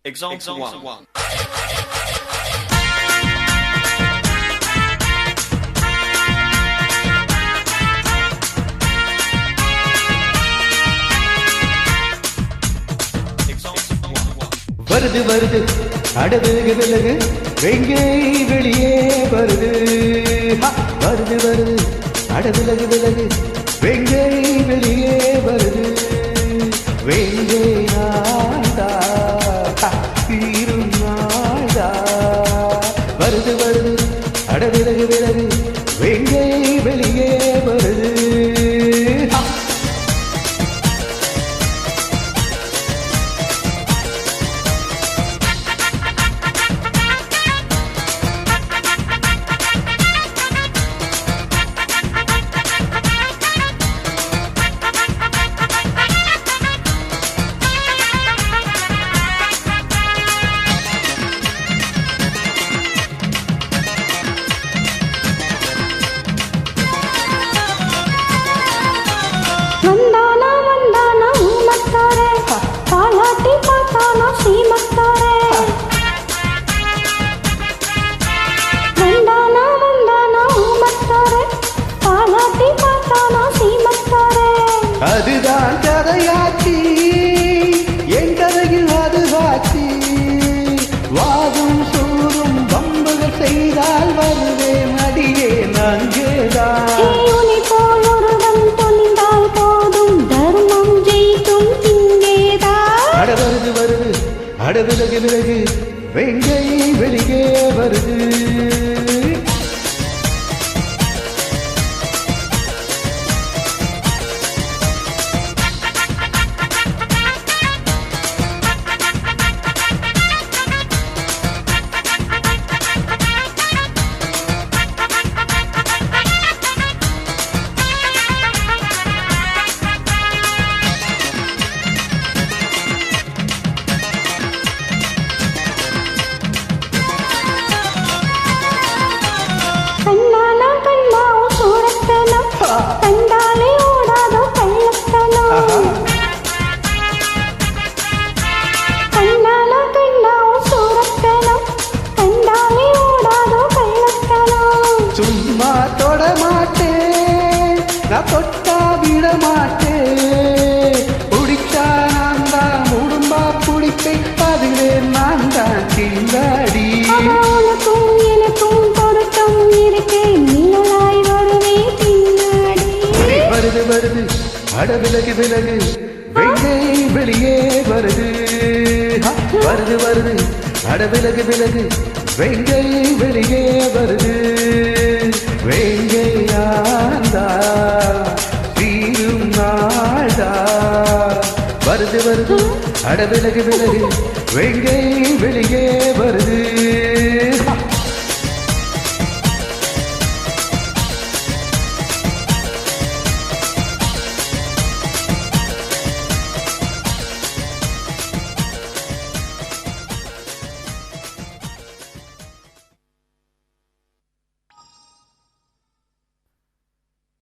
Example 1. வருது வருது அடவிலகு விலகு வெங்கே வெளியே வருது வருது வருது அடவிலகு விலகு வெங்கே வெளியே வருது வெங்கே நாள்தா தீரும் நாள்தா வருது வருது அடவிலகு விலகு வெங்கே வெளியே வருது அதுதான் கதையாச்சி என் கதையில் அது சாட்சி வாதும் சூரும் வம்புகள் செய்தால் வருவேன் அடியே நங்கேதான் போல் ஒருவன் துணிந்தால் போதும் தர்மம் ஜெயிக்கும் இங்கேதான் அட வருது வருது அட விலகு விலகு வெங்கை வெளியே வருது கண்டாலே ஓடாதோ கள்ளத்தனம் கண்ணாலா கண்ணாவோ சூரத்தனம் கண்டாலே ஓடாதோ கள்ளத்தனம் சும்மா தொட மாட்டேன் நான் தொட்டா விட மாட்டேன் பிடிச்சா நான் தான் உடும்பா பிடிப்பேன் அதுவே நான் தான் திண்டாடி அவனுக்கும் எனக்கும் பொருத்தம் இருக்கே நீளாய் வருவே பின்னாடி வருது வருது அட விலகு விலகு வெங்கை வெளியே வருது வருது வருது அட விலகு விலகு வெங்கை வெளியே வருது வெங்கையாந்தா தீரும் நாள்தா வருது வருது அட விலகு விலகு வெங்கை வெளியே வருது